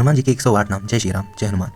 हनुमान जी के 108 नाम। जय श्री राम, जय हनुमान।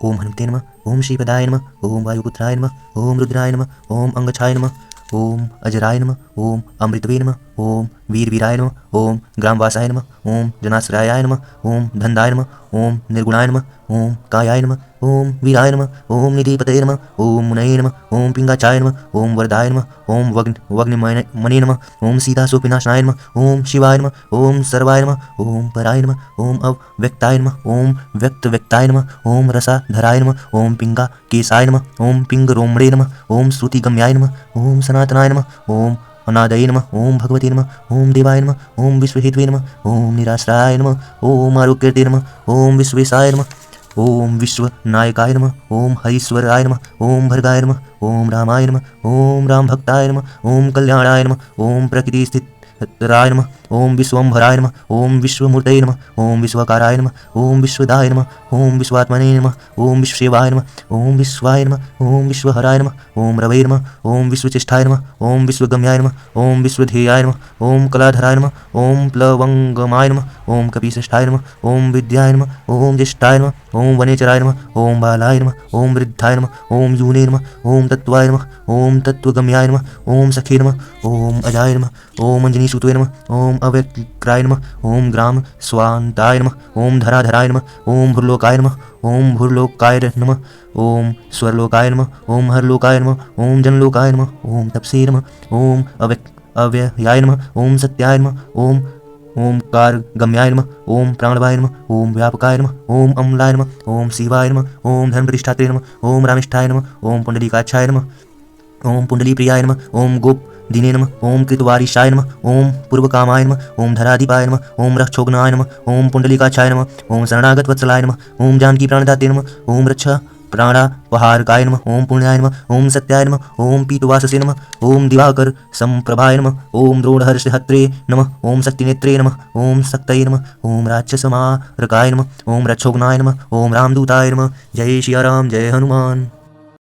ओम हनुमते नमः, ओम श्रीपदाय नमः, ओम वायुपुत्राय नमः, ओम रुद्राय नमः, ओम अंगछाय नमः, ओम अजराय नमः, ओम अमृतवे नमः, ओम वीरवीराय नमः, ओम ग्रामवासाय नमः, ओम जनाश्रयाय नमः, ओम धनदाय नमः, ओम निर्गुणाय नमः, ओम कायाय नमः, ओम वीराय नमः, ओम निधिपतये नमः, ओम मुनये नमः, ओम पिंगाचाय नमः, ओम वरदाय नमः, ओम वग्निमणे नमः, ओम सीताशोकविनाशनाय नमः, ओम शिवाय नमः, ओम सर्वाय नमः, ओम पराय नमः, ओम अव्यक्ताय नमः, ओम व्यक्तव्यक्ताय नमः, ओम रसाधराय नमः, ओम पिंगा केशाय नमः, ओम पिंगरोमणे नमः, ओम श्रुतिगम्याय नमः, ओम सनातनाय नमः, ओम अनादये नमः, ओम भगवते नमः, ओम देवाय नमः, ओम विश्वहेतवे नमः, ओम निराश्राय नमः, ओम आरोग्यते नमः, ओम विश्वेशाय नमः, ओम विश्वनायकाय नमः, ओम हरीश्वराय नमः, ओम भर्गाय नमः, ओम रामाय नमः, ओम राम भक्ताय नमः, ओम कल्याणाय नमः, ओम प्रकृति स्थितराय नमः, ओम विश्वम्भराय नमः, ओम विश्वमूर्तये नमः, ओम विश्वकाराय नमः, ओम विश्वदाय नमः, ओम विश्वात्मने नमः, ओम विश्वसेवाय नमः, ओम विश्वाय नमः, ओम विश्वहराय नमः, ओम रवये नमः, ओम विश्वचेष्टाय नमः, ओम विश्वगम्याय नमः, ओम विश्वधेयाय नमः, ओम कलाधराय नमः, ओम प्लवंगमाय नमः, ओम कपिश्रेष्ठाय नमः, ओम विद्याय नमः, ओम ज्येष्ठाय नमः, ओम वनेचराय नमः, ओम बालाय नमः, ओम वृद्धाय नमः, ओम यूने नमः, ओम तत्वाय नमः, ओम तत्वगम्याय नमः, ओम सखे नमः, ओम अजाय नमः, ओम अंजनीसुतवे नमः, ओम अव्यक्राय नमः, ओम ग्राम स्वान्ताय नमः, ओम धराधराय नमः, ओम भूर्लोकाय नमः, ओम भूर्लोकाय नमः, ओम स्वरलोकाय नमः, ओम हरलोकाय नमः, ओम जनलोकाय नमः, ओम तपसे नमः, ओम अव्ययाय नमः, ओम सत्याय नमः, ओम ओमकार गम्याय नमः, ओम प्राणवाय नमः, ओम व्यापकाय नमः, ओम अम्लाय नमः, ओम शिवाय नमः, ओम धर्म प्रतिष्ठात्रे नमः, ओम रामिष्ठाय नमः, ओम पुंडलीकाक्षाय नमः, ओम पुंडलीप्रियाय नमः, ओम गोप दिने नमः, ओम कृतवारिशाय नमः, ओम पूर्वकामाय नमः, ओम धराधिपाय नमः, ओम रक्षोघ्नाय नमः, ओम पुंडलीकाक्षाय नमः, ओम शरणागत वत्सलाय नमः, ओम जानकी प्राणदाते नमः, ओम रक्षा प्राणापहारकाय नमः, ओम पुण्याय नमः, ओम सत्याय नमः, ओम पीतवाससे नमः, ओम दिवाकर संप्रभाय नमः, ओम द्रोणहर्षहत्रे नमः, ओम शक्तिनेत्रे नमः, ओम शक्तये नमः, ओम राक्षसमारकाय नमः, ओम रक्षोघ्नाय नमः, ओम रामदूताय नमः। जय श्री राम, जय हनुमान।